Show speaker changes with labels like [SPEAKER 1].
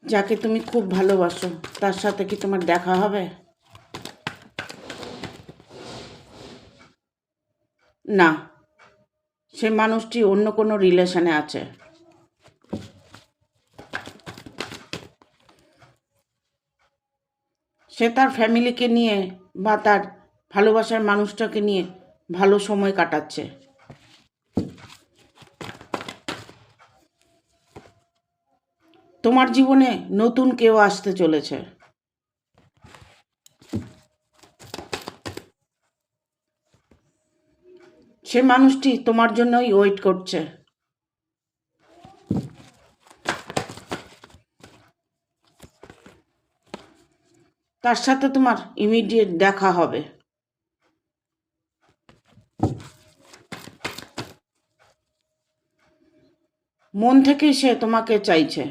[SPEAKER 1] যাকে তুমি খুব ভালোবাসো তার সাথে কি তোমার দেখা হবে? না, সে মানুষটি অন্য কোনো রিলেশনে আছে। সে তার ফ্যামিলিকে নিয়ে বা তার ভালোবাসার মানুষটাকে নিয়ে ভালো সময় কাটাচ্ছে। তোমার জীবনে নতুন কেউ আসতে চলেছে। সে মানুষটি তোমার জন্যই ওয়েট করছে। তার সাথে তোমার ইমিডিয়েট দেখা হবে। মন থেকেই সে তোমাকে চাইছে।